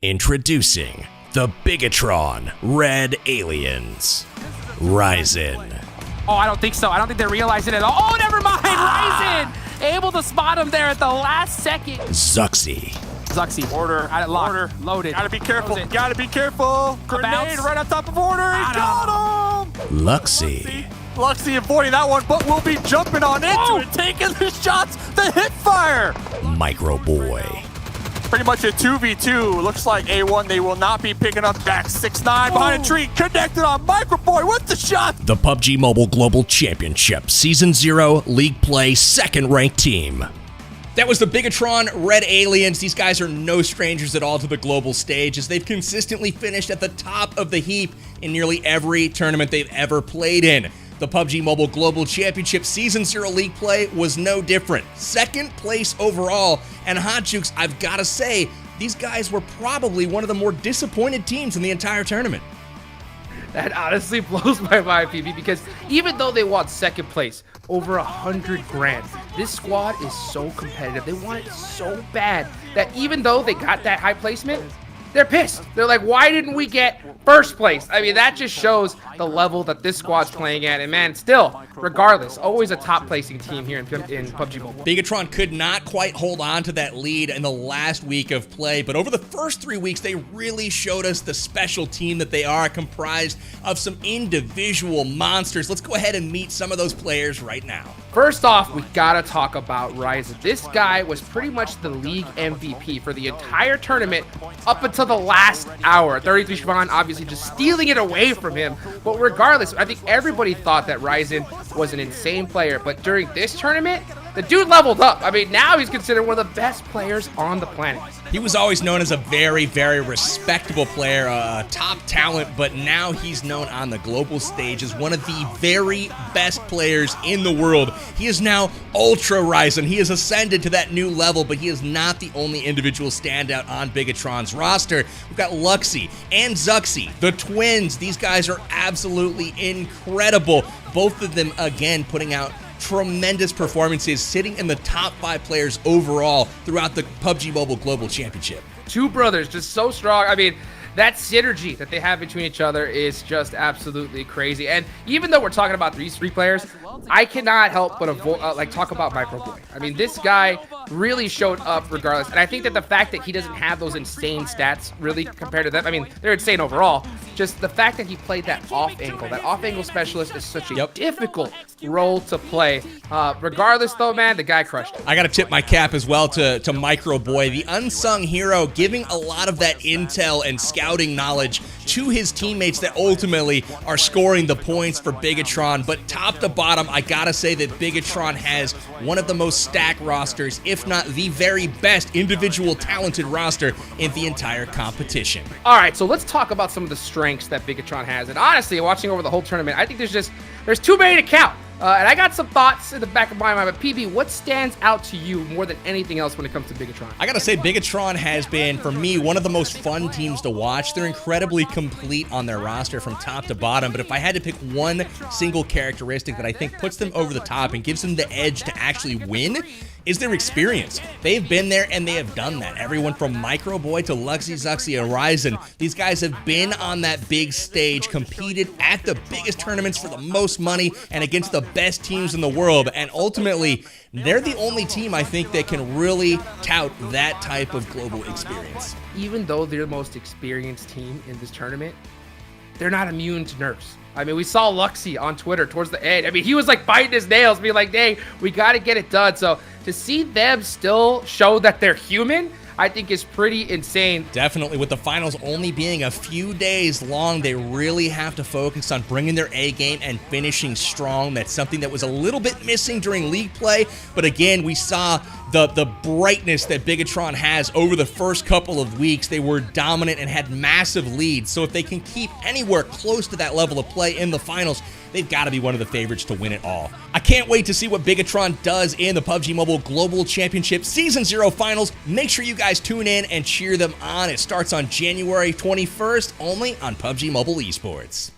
Introducing the Bigetron Red Alienswith. Oh, I don't think so. I don't think they're realizing it at all. Oh, never mind. Ryzen able to spot him there at the last second. Zuxi. Order. Order. Loaded. Gotta be careful. Gotta be careful. Grenade right on top of Order. He got him. Luxi avoiding that one, but will be jumping on into it, taking the shots. The hip fire. Micro Boy. Pretty much a 2v2. Looks like A1, they will not be picking up back. 6'9" behind a tree, connected on Microboy with the shot. The PUBG Mobile Global Championship Season 0 League Play second ranked team. That was the Bigetron Red Aliens. These guys are no strangers at all to the global stage, as they've consistently finished at the top of the heap in nearly every tournament they've ever played in. The PUBG Mobile Global Championship Season 0 League Play was no different. Second place overall, and Hotjukes, I've got to say, these guys were probably one of the more disappointed teams in the entire tournament. That honestly blows my mind, PB, because even though they won second place, over 100 grand, this squad is so competitive. They want it so bad that even though they got that high placement, they're pissed. They're like, why didn't we get first place? I mean, that just shows the level that this squad's playing at. And man, still, regardless, always a top placing team here in PUBG Mobile. Bigetron could not quite hold on to that lead in the last week of play, but over the first 3 weeks, they really showed us the special team that they are, comprised of some individual monsters. Let's go ahead and meet some of those players right now. First off, we gotta talk about Ryzen. This guy was pretty much the league MVP for the entire tournament up until the last hour. 33 Siobhan obviously just stealing it away from him. But regardless, I think everybody thought that Ryzen was an insane player. But during this tournament, the dude leveled up. I mean, now he's considered one of the best players on the planet. He was always known as a very, very respectable player, a top talent, but now he's known on the global stage as one of the very best players in the world. He is now Ultra Ryzen. He has ascended to that new level, but he is not the only individual standout on Bigetron's roster. We've got Luxi and Zuxi, the twins. These guys are absolutely incredible. Both of them, again, putting out tremendous performances, sitting in the top 5 players overall throughout the PUBG Mobile Global Championship. Two brothers, just so strong. I mean, that synergy that they have between each other is just absolutely crazy. And even though we're talking about these 3 players, I cannot help but talk about Microboy. I mean, this guy really showed up regardless. And I think that the fact that he doesn't have those insane stats really compared to them, I mean, they're insane overall. Just the fact that he played that off-angle specialist is such a difficult role to play. Regardless, though, man, the guy crushed it. I got to tip my cap as well to Microboy, the unsung hero, giving a lot of that intel and scouting knowledge to his teammates that ultimately are scoring the points for Bigetron. But top to bottom, I gotta say that Bigetron has one of the most stacked rosters, if not the very best individual talented roster in the entire competition. All right, so let's talk about some of the strengths that Bigetron has. And honestly, watching over the whole tournament, I think there's too many to count. And I got some thoughts in the back of my mind, but PB, what stands out to you more than anything else when it comes to Bigetron? I gotta say, Bigetron has been, for me, one of the most fun teams to watch. They're incredibly complete on their roster from top to bottom, but if I had to pick one single characteristic that I think puts them over the top and gives them the edge to actually win, is their experience. They've been there and they have done that. Everyone from Microboy to Luxi, Zuxi, and Ryzen, these guys have been on that big stage, competed at the biggest tournaments for the most money and against the best teams in the world, and ultimately, they're the only team I think that can really tout that type of global experience. Even though they're the most experienced team in this tournament, they're not immune to nerfs. I mean, we saw Luxi on Twitter towards the end. I mean, he was like biting his nails, being like, "Dang, we got to get it done." So to see them still show that they're human, I think is pretty insane. Definitely, with the finals only being a few days long, they really have to focus on bringing their A game and finishing strong. That's something that was a little bit missing during league play, but again, we saw the brightness that Bigetron has over the first couple of weeks. They were dominant and had massive leads, so if they can keep anywhere close to that level of play in the finals, they've got to be one of the favorites to win it all. I can't wait to see what Bigetron does in the PUBG Mobile Global Championship Season 0 Finals. Make sure you guys tune in and cheer them on. It starts on January 21st, only on PUBG Mobile Esports.